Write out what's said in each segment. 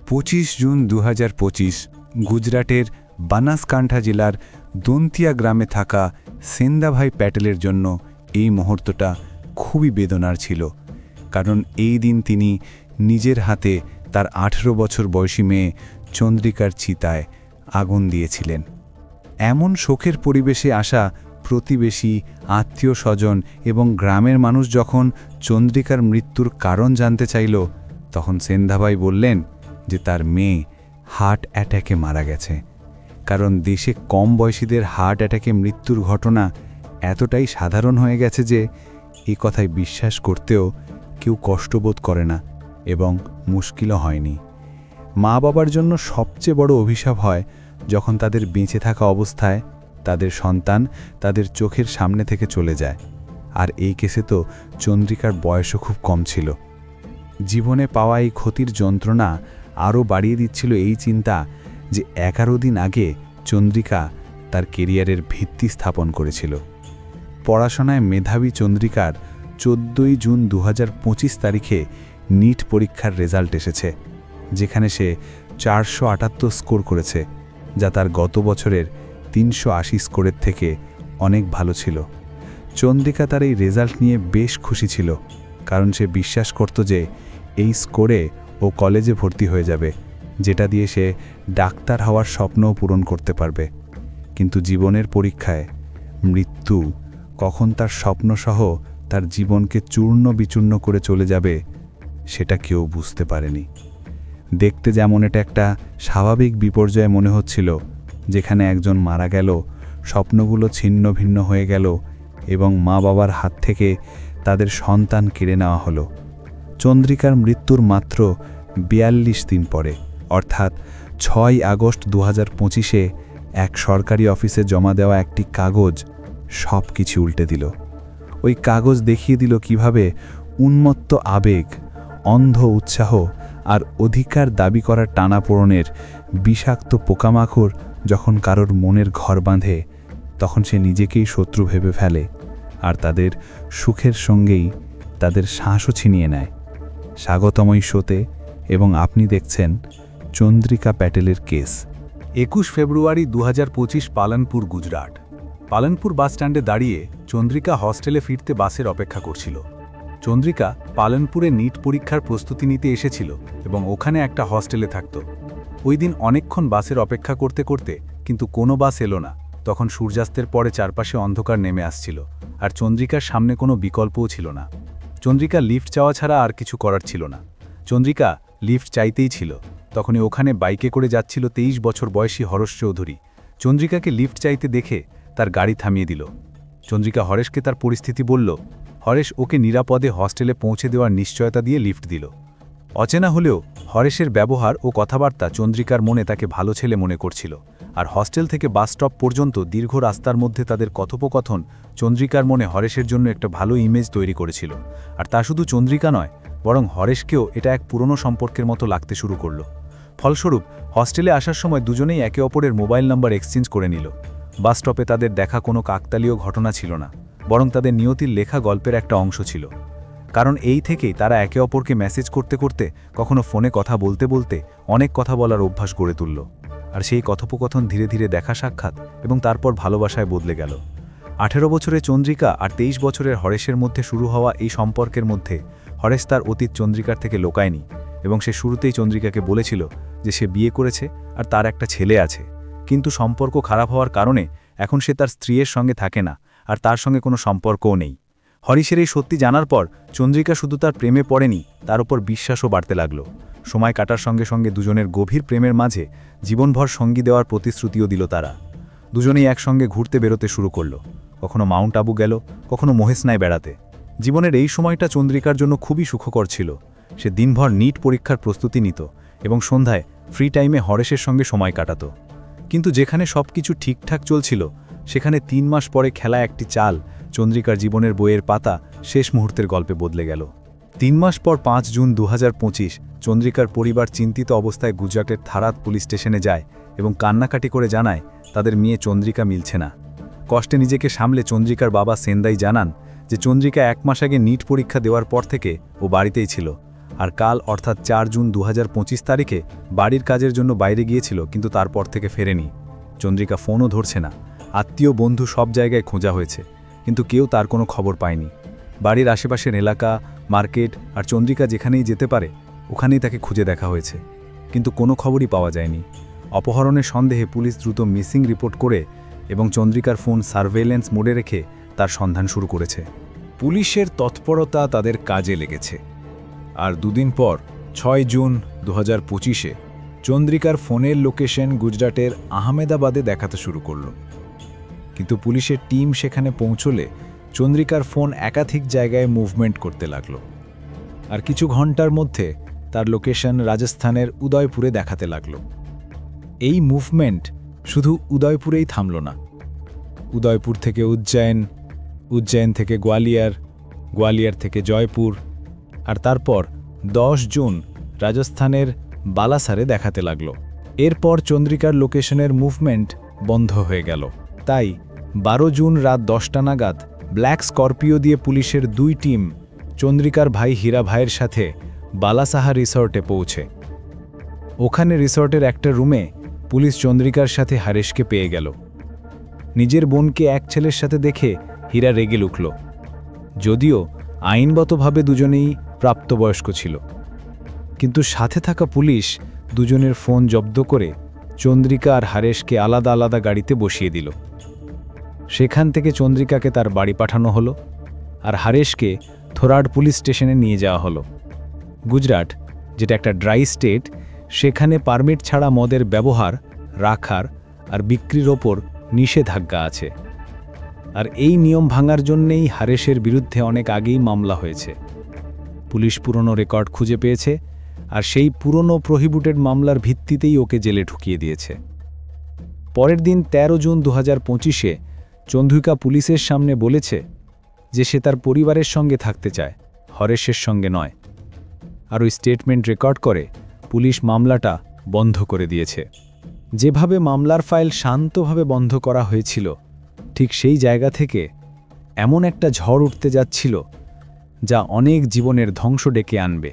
25 June 2025 গুজরাটের বানাসকান্ঠা জেলার দন্তিয়া গ্রামে থাকা সেন্দাভাই প্যাটেলের জন্য এই মুহূর্তটা খুবই বেদনার ছিল। কারণ এই দিন তিনি নিজের হাতে তার 18 বছর বয়সী মেয়ে চন্দ্রিকার চিতায় আগুন দিয়েছিলেন। এমন শোকের পরিবেশে আসা প্রতিবেশী, আত্মীয় স্বজন এবং গ্রামের মানুষ যখন চন্দ্রিকার মৃত্যুর কারণ জানতে চাইল, তখন সেন্দাভাই বললেন যে তার মেয়ে হার্ট অ্যাটাকে মারা গেছে। কারণ দেশে কম বয়সীদের হার্ট অ্যাটাকে মৃত্যুর ঘটনা এতটাই সাধারণ হয়ে গেছে যে এই কথায় বিশ্বাস করতেও কেউ কষ্টবোধ করে না এবং মুশকিলও হয়নি। মা বাবার জন্য সবচেয়ে বড় অভিশাপ হয় যখন তাদের বেঁচে থাকা অবস্থায় তাদের সন্তান তাদের চোখের সামনে থেকে চলে যায়। আর এই কেসে তো চন্দ্রিকার বয়সও খুব কম ছিল। জীবনে পাওয়া এই ক্ষতির যন্ত্রণা আরও বাড়িয়ে দিচ্ছিল এই চিন্তা যে 11 দিন আগে চন্দ্রিকা তার কেরিয়ারের ভিত্তি স্থাপন করেছিল। পড়াশোনায় মেধাবী চন্দ্রিকার 14 জুন 2025 তারিখে নিট পরীক্ষার রেজাল্ট এসেছে, যেখানে সে 478 স্কোর করেছে, যা তার গত বছরের 380 স্কোরের থেকে অনেক ভালো ছিল। চন্দ্রিকা তার এই রেজাল্ট নিয়ে বেশ খুশি ছিল, কারণ সে বিশ্বাস করত যে এই স্কোরে ও কলেজে ভর্তি হয়ে যাবে, যেটা দিয়ে সে ডাক্তার হওয়ার স্বপ্নও পূরণ করতে পারবে। কিন্তু জীবনের পরীক্ষায় মৃত্যু কখন তার স্বপ্নসহ তার জীবনকে চূর্ণ বিচূর্ণ করে চলে যাবে সেটা কেউ বুঝতে পারেনি। দেখতে যেমন এটা একটা স্বাভাবিক বিপর্যয় মনে হচ্ছিল, যেখানে একজন মারা গেল, স্বপ্নগুলো ছিন্ন ভিন্ন হয়ে গেল এবং মা বাবার হাত থেকে তাদের সন্তান কেড়ে নেওয়া হলো। চন্দ্রিকার মৃত্যুর মাত্র 42 দিন পরে, অর্থাৎ 6 আগস্ট 2025-এ এক সরকারি অফিসে জমা দেওয়া একটি কাগজ সব কিছু উল্টে দিল। ওই কাগজ দেখিয়ে দিল কিভাবে উন্মত্ত আবেগ, অন্ধ উৎসাহ আর অধিকার দাবি করার টানাপোড়েনের বিষাক্ত পোকামাকড় যখন কারোর মনের ঘর বাঁধে, তখন সে নিজেকেই শত্রু ভেবে ফেলে আর তাদের সুখের সঙ্গেই তাদের শ্বাসও ছিনিয়ে নেয়। স্বাগতময় শোতে এবং আপনি দেখছেন চন্দ্রিকা প্যাটেলের কেস। 21 ফেব্রুয়ারি 2025 পালনপুর, গুজরাট। পালনপুর বাসস্ট্যান্ডে দাঁড়িয়ে চন্দ্রিকা হস্টেলে ফিরতে বাসের অপেক্ষা করছিল। চন্দ্রিকা পালনপুরে নিট পরীক্ষার প্রস্তুতি নিতে এসেছিল এবং ওখানে একটা হস্টেলে থাকত। ওই দিন অনেকক্ষণ বাসের অপেক্ষা করতে করতে কিন্তু কোনো বাস এলো না। তখন সূর্যাস্তের পরে চারপাশে অন্ধকার নেমে আসছিল আর চন্দ্রিকার সামনে কোনো বিকল্পও ছিল না। চন্দ্রিকা লিফট চাওয়া ছাড়া আর কিছু করার ছিল না। চন্দ্রিকা লিফট চাইতেই ছিল। তখনই ওখানে বাইকে করে যাচ্ছিল 23 বছর বয়সী হরেশ চৌধুরী। চন্দ্রিকাকে লিফট চাইতে দেখে তার গাড়ি থামিয়ে দিল। চন্দ্রিকা হরেশকে তার পরিস্থিতি বলল। হরেশ ওকে নিরাপদে হস্টেলে পৌঁছে দেওয়ার নিশ্চয়তা দিয়ে লিফট দিল। অচেনা হলেও হরেশের ব্যবহার ও কথাবার্তা চন্দ্রিকার মনে তাকে ভালো ছেলে মনে করছিল। আর হস্টেল থেকে বাস স্টপ পর্যন্ত দীর্ঘ রাস্তার মধ্যে তাদের কথোপকথন চন্দ্রিকার মনে হরেশের জন্য একটা ভালো ইমেজ তৈরি করেছিল। আর তা শুধু চন্দ্রিকা নয়, বরং হরেশকেও এটা এক পুরনো সম্পর্কের মতো লাগতে শুরু করল। ফলস্বরূপ হস্টেলে আসার সময় দুজনেই একে অপরের মোবাইল নাম্বার এক্সচেঞ্জ করে নিল। বাস স্টপে তাদের দেখা কোনো কাকতালীয় ঘটনা ছিল না, বরং তাদের নিয়তির লেখা গল্পের একটা অংশ ছিল। কারণ এই থেকেই তারা একে অপরকে মেসেজ করতে করতে, কখনো ফোনে কথা বলতে বলতে অনেক কথা বলার অভ্যাস গড়ে তুলল। আর সেই কথোপকথন ধীরে ধীরে দেখা সাক্ষাৎ এবং তারপর ভালোবাসায় বদলে গেল। 18 বছরের চন্দ্রিকা আর 23 বছরের হরেশের মধ্যে শুরু হওয়া এই সম্পর্কের মধ্যে হরেশ তার অতীত চন্দ্রিকার থেকে লোকায়নি এবং সে শুরুতেই চন্দ্রিকাকে বলেছিল যে সে বিয়ে করেছে আর তার একটা ছেলে আছে। কিন্তু সম্পর্ক খারাপ হওয়ার কারণে এখন সে তার স্ত্রীর সঙ্গে থাকে না আর তার সঙ্গে কোনো সম্পর্কও নেই। হরিশের এই সত্যি জানার পর চন্দ্রিকা শুধু তার প্রেমে পড়েনি, তার উপর বিশ্বাসও বাড়তে লাগল। সময় কাটার সঙ্গে সঙ্গে দুজনের গভীর প্রেমের মাঝে জীবনভর সঙ্গী দেওয়ার প্রতিশ্রুতিও দিল তারা। দুজনেই একসঙ্গে ঘুরতে বেরোতে শুরু করল। কখনো মাউন্ট আবু গেল, কখনো মহেশনায় বেড়াতে। জীবনের এই সময়টা চন্দ্রিকার জন্য খুবই সুখকর ছিল। সে দিনভর নিট পরীক্ষার প্রস্তুতি নিত এবং সন্ধ্যায় ফ্রি টাইমে হরেশের সঙ্গে সময় কাটাত। কিন্তু যেখানে সব কিছু ঠিকঠাক চলছিল, সেখানে 3 মাস পরে খেলা একটি চাল চন্দ্রিকার জীবনের বইয়ের পাতা শেষ মুহূর্তের গল্পে বদলে গেল। 3 মাস পর 5 জুন 2025 চন্দ্রিকার পরিবার চিন্তিত অবস্থায় গুজরাটের থারাদ পুলিশ স্টেশনে যায় এবং কান্নাকাটি করে জানায় তাদের মেয়ে চন্দ্রিকা মিলছে না। কষ্টে নিজেকে সামলে চন্দ্রিকার বাবা সেন্দাই জানান যে চন্দ্রিকা 1 মাস আগে নিট পরীক্ষা দেওয়ার পর থেকে ও বাড়িতেই ছিল আর কাল অর্থাৎ 4 জুন 2025 তারিখে বাড়ির কাজের জন্য বাইরে গিয়েছিল, কিন্তু তারপর থেকে ফেরেনি। চন্দ্রিকা ফোনও ধরছে না। আত্মীয় বন্ধু সব জায়গায় খোঁজা হয়েছে, কিন্তু কেউ তার কোনো খবর পায়নি। বাড়ির আশেপাশের এলাকা, মার্কেট আর চন্দ্রিকা যেখানেই যেতে পারে ওখানেই তাকে খুঁজে দেখা হয়েছে, কিন্তু কোনো খবরই পাওয়া যায়নি। অপহরণের সন্দেহে পুলিশ দ্রুত মিসিং রিপোর্ট করে এবং চন্দ্রিকার ফোন সার্ভেইলেন্স মোডে রেখে তার সন্ধান শুরু করেছে। পুলিশের তৎপরতা তাদের কাজে লেগেছে। আর দুদিন পর 6 জুন 2025-এ চন্দ্রিকার ফোনের লোকেশন গুজরাটের আহমেদাবাদে দেখাতে শুরু করল। কিন্তু পুলিশের টিম সেখানে পৌঁছলে চন্দ্রিকার ফোন একাধিক জায়গায় মুভমেন্ট করতে লাগল। আর কিছু ঘন্টার মধ্যে তার লোকেশন রাজস্থানের উদয়পুরে দেখাতে লাগল। এই মুভমেন্ট শুধু উদয়পুরেই থামল না। উদয়পুর থেকে উজ্জয়ন, উজ্জয়ন থেকে গোয়ালিয়র, গোয়ালিয়র থেকে জয়পুর, আর তারপর 10 জুন রাজস্থানের বালাসারে দেখাতে লাগল। এরপর চন্দ্রিকার লোকেশনের মুভমেন্ট বন্ধ হয়ে গেল। তাই 12 জুন রাত 10টা নাগাদ ব্ল্যাক স্করপিও দিয়ে পুলিশের 2 টিম চন্দ্রিকার ভাই হীরা ভাইয়ের সাথে বালাসাহা রিসর্টে পৌঁছে। ওখানে রিসর্টের একটা রুমে পুলিশ চন্দ্রিকার সাথে হারেশকে পেয়ে গেল। নিজের বোনকে এক ছেলের সাথে দেখে হীরা রেগে উঠল, যদিও আইনগতভাবে দুজনেই প্রাপ্তবয়স্ক ছিল। কিন্তু সাথে থাকা পুলিশ দুজনের ফোন জব্দ করে চন্দ্রিকা আর হারেশকে আলাদা আলাদা গাড়িতে বসিয়ে দিল। সেখান থেকে চন্দ্রিকাকে তার বাড়ি পাঠানো হলো, আর হারেশকে থোরাড পুলিশ স্টেশনে নিয়ে যাওয়া হলো। গুজরাট, যেটা একটা ড্রাই স্টেট, সেখানে পারমিট ছাড়া মদের ব্যবহার, রাখার আর বিক্রির ওপর নিষেধাজ্ঞা আছে। আর এই নিয়ম ভাঙার জন্যেই হারেশের বিরুদ্ধে অনেক আগেই মামলা হয়েছে। পুলিশ পুরনো রেকর্ড খুঁজে পেয়েছে, আর সেই পুরনো প্রহিবিটেড মামলার ভিত্তিতেই ওকে জেলে ঢুকিয়ে দিয়েছে। পরের দিন 13 জুন 2025-এ চন্দ্রিকা পুলিশের সামনে বলেছে যে সে তার পরিবারের সঙ্গে থাকতে চায়, হরেশের সঙ্গে নয়। আর ওই স্টেটমেন্ট রেকর্ড করে পুলিশ মামলাটা বন্ধ করে দিয়েছে। যেভাবে মামলার ফাইল শান্তভাবে বন্ধ করা হয়েছিল, ঠিক সেই জায়গা থেকে এমন একটা ঝড় উঠতে যাচ্ছিল যা অনেক জীবনের ধ্বংস ডেকে আনবে।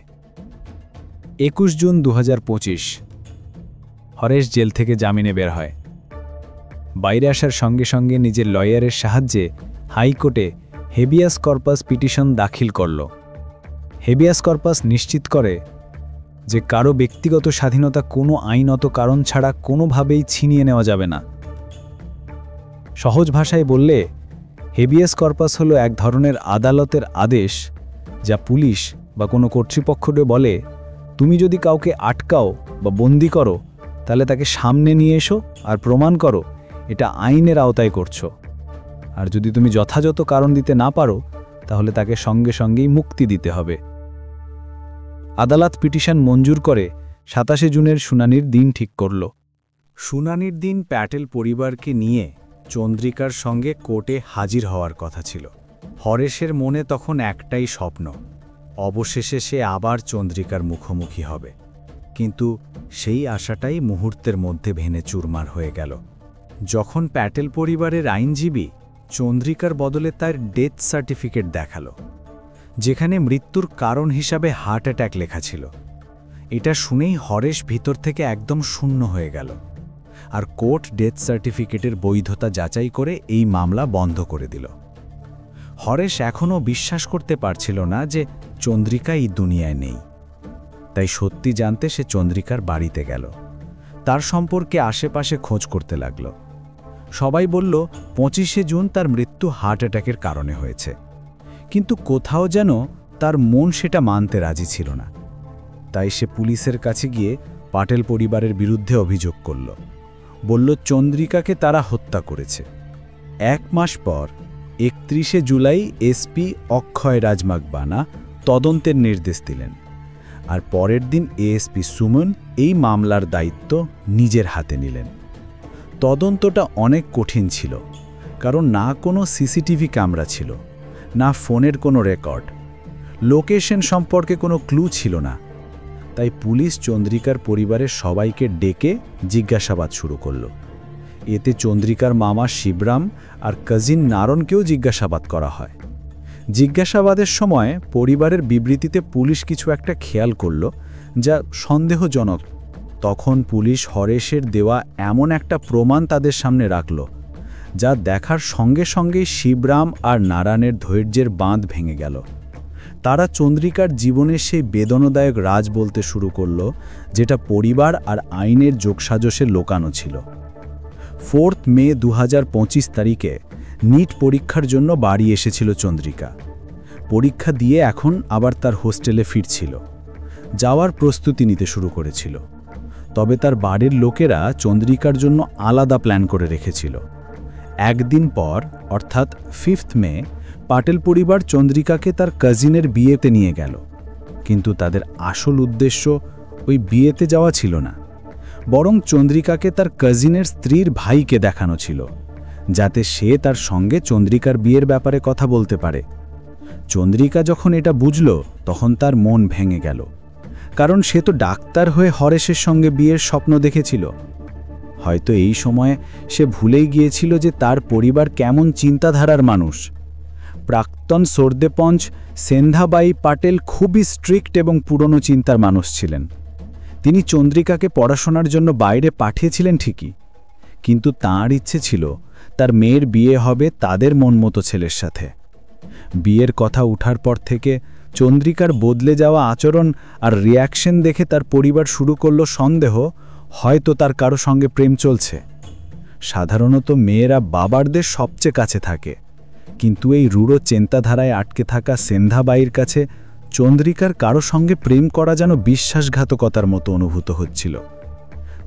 21 জুন 2025 হরেশ জেল থেকে জামিনে বের হয়। বাইরে আসার সঙ্গে সঙ্গে নিজের লয়ারের সাহায্যে হাইকোর্টে হেবিয়াস কর্পাস পিটিশন দাখিল করল। হেবিয়াস কর্পাস নিশ্চিত করে যে কারো ব্যক্তিগত স্বাধীনতা কোনো আইনত কারণ ছাড়া কোনোভাবেই ছিনিয়ে নেওয়া যাবে না। সহজ ভাষায় বললে, হেবিয়াস কর্পাস হলো এক ধরনের আদালতের আদেশ যা পুলিশ বা কোনো কর্তৃপক্ষকে বলে, তুমি যদি কাউকে আটকাও বা বন্দি করো, তাহলে তাকে সামনে নিয়ে এসো আর প্রমাণ করো এটা আইনের আওতায় করছো। আর যদি তুমি যথাযথ কারণ দিতে না পারো, তাহলে তাকে সঙ্গে সঙ্গেই মুক্তি দিতে হবে। আদালত পিটিশন মঞ্জুর করে 27 জুনের শুনানির দিন ঠিক করল। শুনানির দিন প্যাটেল পরিবারকে নিয়ে চন্দ্রিকার সঙ্গে কোর্টে হাজির হওয়ার কথা ছিল। হরেশের মনে তখন একটাই স্বপ্ন, অবশেষে সে আবার চন্দ্রিকার মুখোমুখি হবে। কিন্তু সেই আশাটাই মুহূর্তের মধ্যে ভেঙে চুরমার হয়ে গেল যখন প্যাটেল পরিবারের আইনজীবী চন্দ্রিকার বদলে তার ডেথ সার্টিফিকেট দেখালো, যেখানে মৃত্যুর কারণ হিসাবে হার্ট অ্যাটাক লেখা ছিল। এটা শুনেই হরেশ ভিতর থেকে একদম শূন্য হয়ে গেল, আর কোর্ট ডেথ সার্টিফিকেটের বৈধতা যাচাই করে এই মামলা বন্ধ করে দিল। হরেশ এখনও বিশ্বাস করতে পারছিল না যে চন্দ্রিকা এই দুনিয়ায় নেই। তাই সত্যি জানতে সে চন্দ্রিকার বাড়িতে গেল, তার সম্পর্কে আশেপাশে খোঁজ করতে লাগল। সবাই বলল 25 জুন তার মৃত্যু হার্ট অ্যাটাকের কারণে হয়েছে, কিন্তু কোথাও যেন তার মন সেটা মানতে রাজি ছিল না। তাই সে পুলিশের কাছে গিয়ে পাটেল পরিবারের বিরুদ্ধে অভিযোগ করল, বলল চন্দ্রিকাকে তারা হত্যা করেছে। 1 মাস পর 31 জুলাই এসপি অক্ষয় রাজমাগবানা তদন্তের নির্দেশ দিলেন, আর পরের দিন এএসপি সুমন এই মামলার দায়িত্ব নিজের হাতে নিলেন। তদন্তটা অনেক কঠিন ছিল, কারণ না কোনো সিসিটিভি ক্যামেরা ছিল, না ফোনের কোনো রেকর্ড, লোকেশন সম্পর্কে কোনো ক্লু ছিল না। তাই পুলিশ চন্দ্রিকার পরিবারের সবাইকে ডেকে জিজ্ঞাসাবাদ শুরু করল। এতে চন্দ্রিকার মামা শিবরাম আর কাজিন নারনকেও জিজ্ঞাসাবাদ করা হয়। জিজ্ঞাসাবাদের সময় পরিবারের বিবৃতিতে পুলিশ কিছু একটা খেয়াল করল যা সন্দেহজনক। তখন পুলিশ হরেশের দেওয়া এমন একটা প্রমাণ তাদের সামনে রাখল যা দেখার সঙ্গে সঙ্গেই শিবরাম আর নারায়ণের ধৈর্যের বাঁধ ভেঙে গেল। তারা চন্দ্রিকার জীবনের সেই বেদনাদায়ক রাজ বলতে শুরু করল, যেটা পরিবার আর আইনের যোগসাজশে লোকানো ছিল। 4 মে 2025 তারিখে নিট পরীক্ষার জন্য বাড়ি এসেছিল চন্দ্রিকা। পরীক্ষা দিয়ে এখন আবার তার হোস্টেলে ফিরছিল, যাওয়ার প্রস্তুতি নিতে শুরু করেছিল। তবে তার বাড়ির লোকেরা চন্দ্রিকার জন্য আলাদা প্ল্যান করে রেখেছিল। একদিন পর অর্থাৎ 5 মে পাটেল পরিবার চন্দ্রিকাকে তার কাজিনের বিয়েতে নিয়ে গেল। কিন্তু তাদের আসল উদ্দেশ্য ওই বিয়েতে যাওয়া ছিল না, বরং চন্দ্রিকাকে তার কাজিনের স্ত্রীর ভাইকে দেখানো ছিল, যাতে সে তার সঙ্গে চন্দ্রিকার বিয়ের ব্যাপারে কথা বলতে পারে। চন্দ্রিকা যখন এটা বুঝল তখন তার মন ভেঙে গেল, কারণ সে তো ডাক্তার হয়ে হরেশের সঙ্গে বিয়ের স্বপ্ন দেখেছিল। হয়তো এই সময়ে সে ভুলেই গিয়েছিল যে তার পরিবার কেমন চিন্তাধারার মানুষ। প্রাক্তন সর্দেপঞ্চ সেন্ধাবাই পাটেল খুবই স্ট্রিক্ট এবং পুরনো চিন্তার মানুষ ছিলেন। তিনি চন্দ্রিকাকে পড়াশোনার জন্য বাইরে পাঠিয়েছিলেন ঠিকই, কিন্তু তাঁর ইচ্ছে ছিল তার মেয়ের বিয়ে হবে তাদের মন মতো ছেলের সাথে। বিয়ের কথা ওঠার পর থেকে চন্দ্রিকার বদলে যাওয়া আচরণ আর রিয়াকশন দেখে তার পরিবার শুরু করল সন্দেহ, হয়তো তার কারো সঙ্গে প্রেম চলছে। সাধারণত মেয়েরা বাবারদের সবচেয়ে কাছে থাকে, কিন্তু এই রূঢ় চিন্তাধারায় আটকে থাকা সেন্ধাবাইয়ের কাছে চন্দ্রিকার কারো সঙ্গে প্রেম করা যেন বিশ্বাসঘাতকতার মতো অনুভূত হচ্ছিল।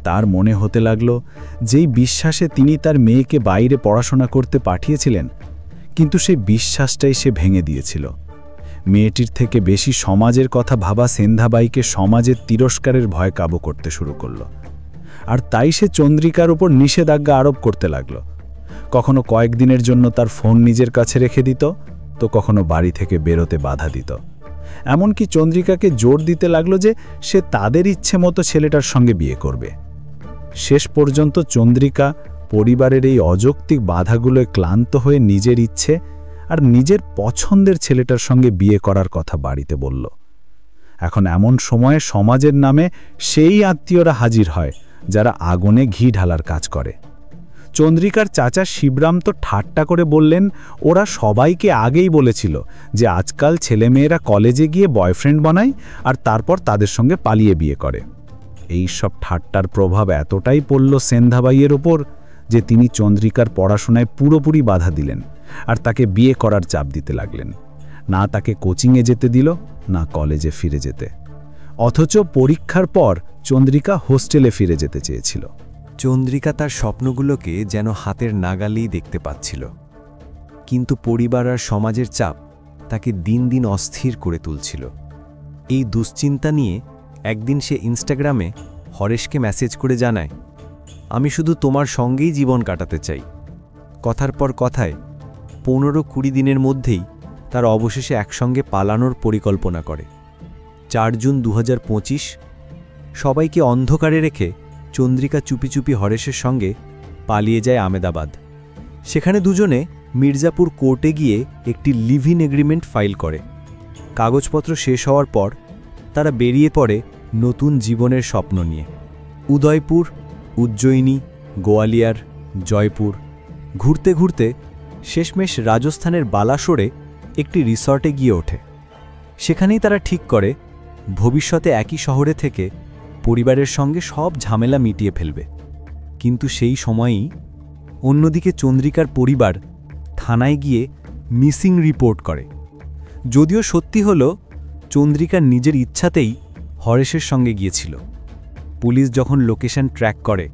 তার মনে হতে লাগল যেই বিশ্বাসে তিনি তার মেয়েকে বাইরে পড়াশোনা করতে পাঠিয়েছিলেন, কিন্তু সেই বিশ্বাসটাই সে ভেঙে দিয়েছিল। মেয়েটির থেকে বেশি সমাজের কথা ভাবা সেন্ধাবাইকে সমাজের তিরস্কারের ভয় কাবু করতে শুরু করল, আর তাই সে চন্দ্রিকার উপর নিষেধাজ্ঞা আরোপ করতে লাগল। কখনো কয়েকদিনের জন্য তার ফোন নিজের কাছে রেখে দিত, তো কখনো বাড়ি থেকে বেরোতে বাধা দিত। এমনকি চন্দ্রিকাকে জোর দিতে লাগলো যে সে তাদের ইচ্ছে মতো ছেলেটার সঙ্গে বিয়ে করবে। শেষ পর্যন্ত চন্দ্রিকা পরিবারের এই অযৌক্তিক বাধাগুলোয় ক্লান্ত হয়ে নিজের ইচ্ছে আর নিজের পছন্দের ছেলেটার সঙ্গে বিয়ে করার কথা বাড়িতে বলল। এখন এমন সময়ে সমাজের নামে সেই আত্মীয়রা হাজির হয় যারা আগুনে ঘি ঢালার কাজ করে। চন্দ্রিকার চাচা শিবরাম তো ঠাট্টা করে বললেন, ওরা সবাইকে আগেই বলেছিল যে আজকাল ছেলেমেয়েরা কলেজে গিয়ে বয়ফ্রেন্ড বানায় আর তারপর তাদের সঙ্গে পালিয়ে বিয়ে করে। এই সব ঠাট্টার প্রভাব এতটাই পড়ল সেন্ধাবাইয়ের ওপর যে তিনি চন্দ্রিকার পড়াশোনায় পুরোপুরি বাধা দিলেন আর তাকে বিয়ে করার চাপ দিতে লাগলেন। না তাকে কোচিংয়ে যেতে দিল, না কলেজে ফিরে যেতে। অথচ পরীক্ষার পর চন্দ্রিকা হোস্টেলে ফিরে যেতে চেয়েছিল। চন্দ্রিকা তার স্বপ্নগুলোকে যেন হাতের নাগালেই দেখতে পাচ্ছিল, কিন্তু পরিবার আর সমাজের চাপ তাকে দিন দিন অস্থির করে তুলছিল। এই দুশ্চিন্তা নিয়ে একদিন সে ইনস্টাগ্রামে হরেশকে মেসেজ করে জানায়, আমি শুধু তোমার সঙ্গেই জীবন কাটাতে চাই। কথার পর কথায় 15-20 দিনের মধ্যেই তার অবশেষে একসঙ্গে পালানোর পরিকল্পনা করে। 4 জুন 2025 সবাইকে অন্ধকারে রেখে চন্দ্রিকা চুপি চুপি হরেশের সঙ্গে পালিয়ে যায় আমেদাবাদ। সেখানে দুজনে মির্জাপুর কোর্টে গিয়ে একটি লিভ ইন এগ্রিমেন্ট ফাইল করে। কাগজপত্র শেষ হওয়ার পর তারা বেরিয়ে পড়ে নতুন জীবনের স্বপ্ন নিয়ে। উদয়পুর, উজ্জয়িনী, গোয়ালিয়র, জয়পুর ঘুরতে ঘুরতে শেষমেশ রাজস্থানের বালাসোরে একটি রিসর্টে গিয়ে ওঠে। সেখানেই তারা ঠিক করে ভবিষ্যতে একই শহরে থেকে পরিবারের সঙ্গে সব ঝামেলা মিটিয়ে ফেলবে। কিন্তু সেই সময়ই অন্যদিকে চন্দ্রিকার পরিবার থানায় গিয়ে মিসিং রিপোর্ট করে। যদিও সত্যি হলো চন্দ্রিকা নিজের ইচ্ছাতেই হরেশের সঙ্গে গিয়েছিল। পুলিশ যখন লোকেশন ট্র্যাক করে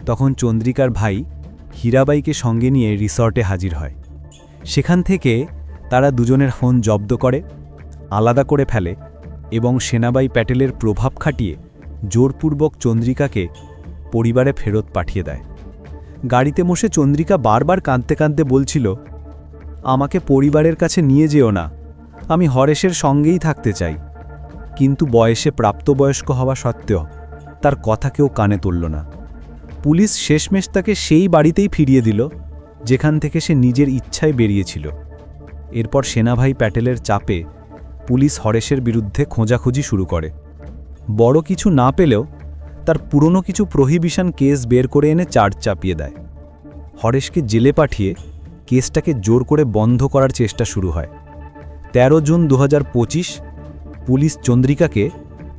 তখন চন্দ্রিকার ভাই হীরাবাইকে সঙ্গে নিয়ে রিসর্টে হাজির হয়। সেখান থেকে তারা দুজনের ফোন জব্দ করে, আলাদা করে ফেলে এবং সেনাবাই প্যাটেলের প্রভাব খাটিয়ে জোরপূর্বক চন্দ্রিকাকে পরিবারে ফেরত পাঠিয়ে দেয়। গাড়িতে বসে চন্দ্রিকা বারবার কাঁদতে কাঁদতে বলছিল, আমাকে পরিবারের কাছে নিয়ে যেও না, আমি হরেশের সঙ্গেই থাকতে চাই। কিন্তু বয়সে প্রাপ্তবয়স্ক হওয়া সত্ত্বেও তার কথা কেউ কানে তুলল না। পুলিশ শেষমেশ তাকে সেই বাড়িতেই ফিরিয়ে দিল যেখান থেকে সে নিজের ইচ্ছায় বেরিয়েছিল। এরপর সেনাভাই প্যাটেলের চাপে পুলিশ হরেশের বিরুদ্ধে খোঁজাখুঁজি শুরু করে। বড় কিছু না পেলেও তার পুরনো কিছু প্রহিবিশন কেস বের করে এনে চার্জ চাপিয়ে দেয়। হরেশকে জেলে পাঠিয়ে কেসটাকে জোর করে বন্ধ করার চেষ্টা শুরু হয়। 13 জুন 2025 পুলিশ চন্দ্রিকাকে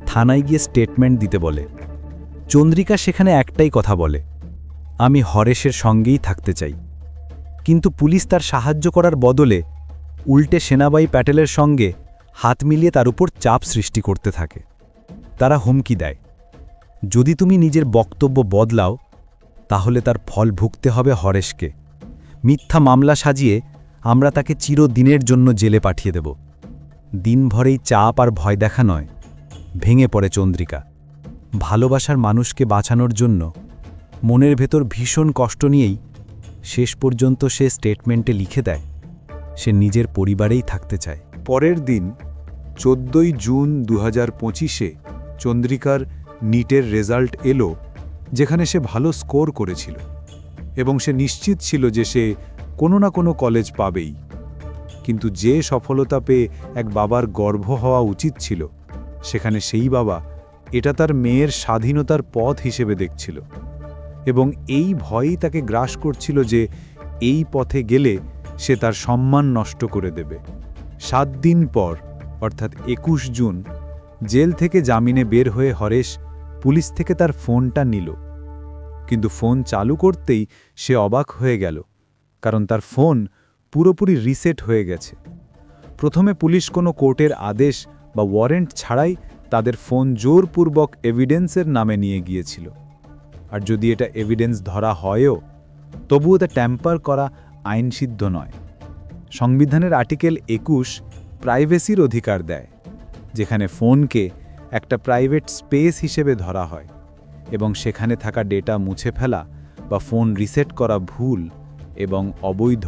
থানায় গিয়ে স্টেটমেন্ট দিতে বলে। চন্দ্রিকা সেখানে একটাই কথা বলে, আমি হরেশের সঙ্গেই থাকতে চাই। কিন্তু পুলিশ তার সাহায্য করার বদলে উল্টে সেনাবাই প্যাটেলের সঙ্গে হাত মিলিয়ে তার উপর চাপ সৃষ্টি করতে থাকে। তারা হুমকি দেয়, যদি তুমি নিজের বক্তব্য বদলাও তাহলে তার ফল ভুগতে হবে হরেশকে। মিথ্যা মামলা সাজিয়ে আমরা তাকে চিরদিনের জন্য জেলে পাঠিয়ে দেব। দিনভরেই চাপ আর ভয় দেখা নয়, ভেঙে পড়ে চন্দ্রিকা। ভালোবাসার মানুষকে বাঁচানোর জন্য মনের ভেতর ভীষণ কষ্ট নিয়েই শেষ পর্যন্ত সে স্টেটমেন্টে লিখে দেয় সে নিজের পরিবারেই থাকতে চায়। পরের দিন 14 জুন 2025-এ চন্দ্রিকার নিটের রেজাল্ট এলো, যেখানে সে ভালো স্কোর করেছিল এবং সে নিশ্চিত ছিল যে সে কোনো না কোনো কলেজ পাবেই। কিন্তু যে সফলতা পেয়ে এক বাবার গর্ব হওয়া উচিত ছিল, সেখানে সেই বাবা এটা তার মেয়ের স্বাধীনতার পথ হিসেবে দেখছিল এবং এই ভয়ই তাকে গ্রাস করছিল যে এই পথে গেলে সে তার সম্মান নষ্ট করে দেবে। 7 দিন পর অর্থাৎ 21 জুন জেল থেকে জামিনে বের হয়ে হরেশ পুলিশ থেকে তার ফোনটা নিল। কিন্তু ফোন চালু করতেই সে অবাক হয়ে গেল, কারণ তার ফোন পুরোপুরি রিসেট হয়ে গেছে। প্রথমে পুলিশ কোনো কোর্টের আদেশ বা ওয়ারেন্ট ছাড়াই তাদের ফোন জোরপূর্বক এভিডেন্সের নামে নিয়ে গিয়েছিল। আর যদি এটা এভিডেন্স ধরা হয়ও, তবুও তা ট্যাম্পার করা আইনসিদ্ধ নয়। সংবিধানের আর্টিকেল 21 প্রাইভেসির অধিকার দেয়, যেখানে ফোনকে একটা প্রাইভেট স্পেস হিসেবে ধরা হয় এবং সেখানে থাকা ডেটা মুছে ফেলা বা ফোন রিসেট করা ভুল এবং অবৈধ।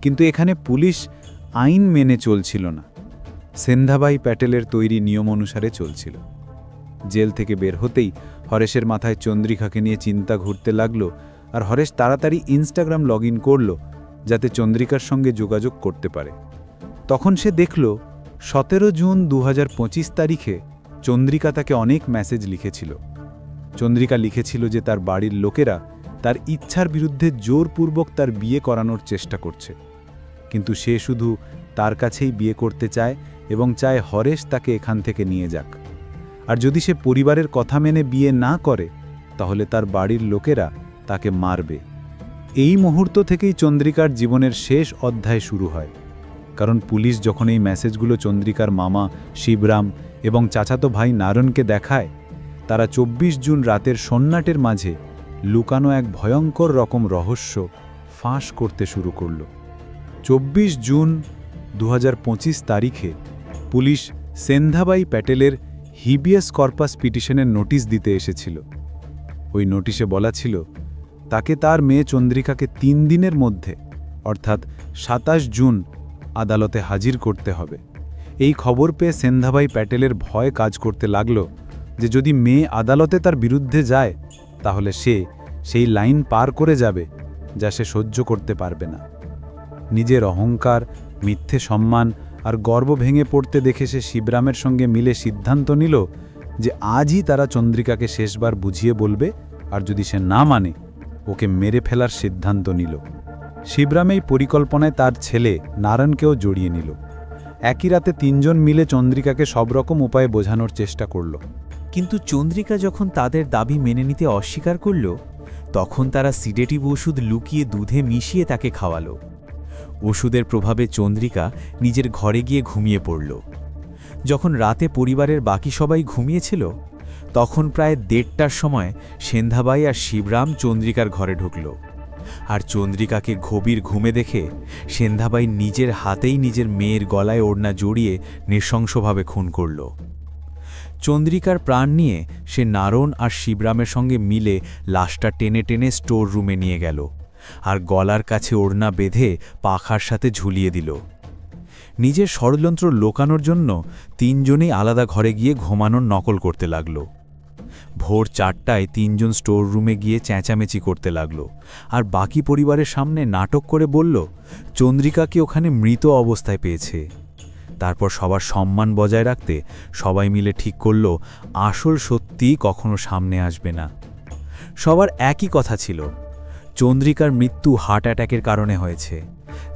কিন্তু এখানে পুলিশ আইন মেনে চলছিল না, সেন্ধাবাই প্যাটেলের তৈরি নিয়ম অনুসারে চলছিল। জেল থেকে বের হতেই হরেশের মাথায় চন্দ্রিকাকে নিয়ে চিন্তা ঘুরতে লাগল, আর হরেশ তাড়াতাড়ি ইনস্টাগ্রাম লগ ইন করল যাতে চন্দ্রিকার সঙ্গে যোগাযোগ করতে পারে। তখন সে দেখল 17 জুন 2025 তারিখে চন্দ্রিকা তাকে অনেক মেসেজ লিখেছিল। চন্দ্রিকা লিখেছিল যে তার বাড়ির লোকেরা তার ইচ্ছার বিরুদ্ধে জোরপূর্বক তার বিয়ে করানোর চেষ্টা করছে, কিন্তু সে শুধু তার কাছেই বিয়ে করতে চায় এবং চায় হরেশ তাকে এখান থেকে নিয়ে যাক। আর যদি সে পরিবারের কথা মেনে বিয়ে না করে তাহলে তার বাড়ির লোকেরা তাকে মারবে। এই মুহূর্ত থেকেই চন্দ্রিকার জীবনের শেষ অধ্যায় শুরু হয়, কারণ পুলিশ যখন এই মেসেজগুলো চন্দ্রিকার মামা শিবরাম এবং চাচাতো ভাই নারনকে দেখায়, তারা 24 জুন রাতের সন্নাটের মাঝে লুকানো এক ভয়ঙ্কর রকম রহস্য ফাঁস করতে শুরু করল। 24 জুন 2025 তারিখে পুলিশ সেন্ধাবাই প্যাটেলের হিবিয়াস কর্পাস পিটিশনের নোটিশ দিতে এসেছিল। ওই নোটিশে বলা ছিল তাকে তার মেয়ে চন্দ্রিকাকে 3 দিনের মধ্যে অর্থাৎ 27 জুন আদালতে হাজির করতে হবে। এই খবর পেয়ে সেন্ধাবাই প্যাটেলের ভয় কাজ করতে লাগল যে যদি মেয়ে আদালতে তার বিরুদ্ধে যায় তাহলে সে সেই লাইন পার করে যাবে যা সে সহ্য করতে পারবে না। নিজের অহংকার, মিথ্যে সম্মান আর গর্ব ভেঙে পড়তে দেখে সে শিবরামের সঙ্গে মিলে সিদ্ধান্ত নিল যে আজই তারা চন্দ্রিকাকে শেষবার বুঝিয়ে বলবে, আর যদি সে না মানে ওকে মেরে ফেলার সিদ্ধান্ত নিল। শিবরাম এই পরিকল্পনায় তার ছেলে নারায়ণকেও জড়িয়ে নিল। একই রাতে 3 জন মিলে চন্দ্রিকাকে সব রকম উপায়ে বোঝানোর চেষ্টা করল। কিন্তু চন্দ্রিকা যখন তাদের দাবি মেনে নিতে অস্বীকার করল, তখন তারা সিডেটিভ ওষুধ লুকিয়ে দুধে মিশিয়ে তাকে খাওয়ালো। ওষুধের প্রভাবে চন্দ্রিকা নিজের ঘরে গিয়ে ঘুমিয়ে পড়ল। যখন রাতে পরিবারের বাকি সবাই ঘুমিয়েছিল, তখন প্রায় 1:30টার সময় সেন্ধাবাই আর শিবরাম চন্দ্রিকার ঘরে ঢুকল। আর চন্দ্রিকাকে গভীর ঘুমে দেখে সেন্ধাবাই নিজের হাতেই নিজের মেয়ের গলায় ওড়না জড়িয়ে নৃশংসভাবে খুন করল। চন্দ্রিকার প্রাণ নিয়ে সে নারণ আর শিবরামের সঙ্গে মিলে লাশটা টেনে টেনে স্টোর রুমে নিয়ে গেল আর গলার কাছে ওড়না বেঁধে পাখার সাথে ঝুলিয়ে দিল। নিজের ষড়যন্ত্র লোকানোর জন্য 3 জনেই আলাদা ঘরে গিয়ে ঘুমানোর নকল করতে লাগল। ভোর 4টায় 3জন স্টোর রুমে গিয়ে চেঁচামেচি করতে লাগলো আর বাকি পরিবারের সামনে নাটক করে বলল চন্দ্রিকাকে ওখানে মৃত অবস্থায় পেয়েছে। তারপর সবার সম্মান বজায় রাখতে সবাই মিলে ঠিক করল আসল সত্যি কখনো সামনে আসবে না। সবার একই কথা ছিল, চন্দ্রিকার মৃত্যু হার্ট অ্যাটাকের কারণে হয়েছে,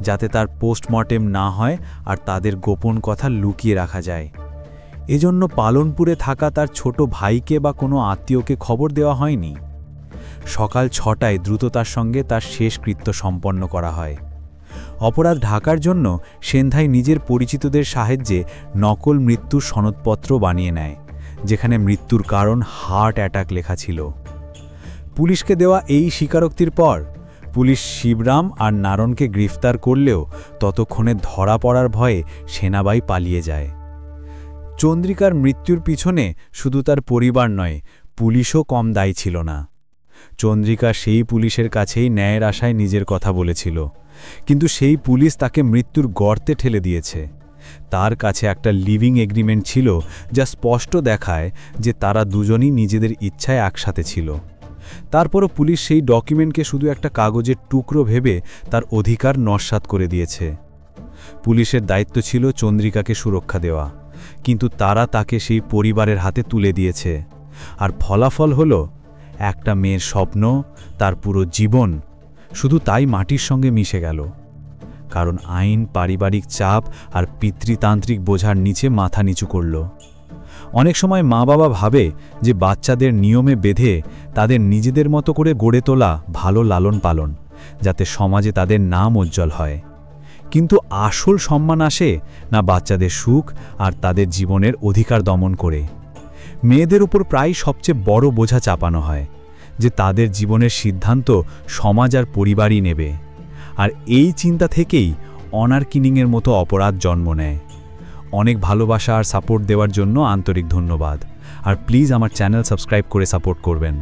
যাতে তার পোস্টমর্টেম না হয় আর তাদের গোপন কথা লুকিয়ে রাখা যায়। এজন্য পালনপুরে থাকা তার ছোট ভাইকে বা কোনো আত্মীয়কে খবর দেওয়া হয়নি। সকাল 6টায় দ্রুততার সঙ্গে তার শেষকৃত্য সম্পন্ন করা হয়। অপরাধ ঢাকার জন্য সেন্ধাই নিজের পরিচিতদের সাহায্যে নকল মৃত্যুর সনদপত্র বানিয়ে নেয়, যেখানে মৃত্যুর কারণ হার্ট অ্যাটাক লেখা ছিল। পুলিশকে দেওয়া এই স্বীকারোক্তির পর পুলিশ শিবরাম আর নারণকে গ্রেফতার করলেও ততক্ষণে ধরা পড়ার ভয়ে সেনাবাই পালিয়ে যায়। চন্দ্রিকার মৃত্যুর পিছনে শুধু তার পরিবার নয়, পুলিশও কম দায়ী ছিল না। চন্দ্রিকা সেই পুলিশের কাছেই ন্যায়ের আশায় নিজের কথা বলেছিল, কিন্তু সেই পুলিশ তাকে মৃত্যুর গর্তে ঠেলে দিয়েছে। তার কাছে একটা লিভিং এগ্রিমেন্ট ছিল যা স্পষ্ট দেখায় যে তারা দুজনই নিজেদের ইচ্ছায় একসাথে ছিল। তারপরও পুলিশ সেই ডকুমেন্টকে শুধু একটা কাগজের টুকরো ভেবে তার অধিকার নস্যাৎ করে দিয়েছে। পুলিশের দায়িত্ব ছিল চন্দ্রিকাকে সুরক্ষা দেওয়া, কিন্তু তারা তাকে সেই পরিবারের হাতে তুলে দিয়েছে। আর ফলাফল হলো একটা মেয়ের স্বপ্ন, তার পুরো জীবন শুধু তাই মাটির সঙ্গে মিশে গেল। কারণ আইন পারিবারিক চাপ আর পিতৃতান্ত্রিক বোঝার নিচে মাথা নিচু করল। অনেক সময় মা বাবা ভাবে যে বাচ্চাদের নিয়মে বেঁধে তাদের নিজেদের মতো করে গড়ে তোলা ভালো লালন পালন, যাতে সমাজে তাদের নাম উজ্জ্বল হয়। কিন্তু আসল সম্মান আসে না বাচ্চাদের সুখ আর তাদের জীবনের অধিকার দমন করে। মেয়েদের উপর প্রায় সবচেয়ে বড় বোঝা চাপানো হয় যে তাদের জীবনের সিদ্ধান্ত সমাজ আর পরিবারই নেবে। আর এই চিন্তা থেকেই অনার কিলিংয়ের মতো অপরাধ জন্ম নেয়। অনেক ভালোবাসা আর সাপোর্ট দেওয়ার জন্য আন্তরিক ধন্যবাদ। আর প্লিজ আমার চ্যানেল সাবস্ক্রাইব করে সাপোর্ট করবেন।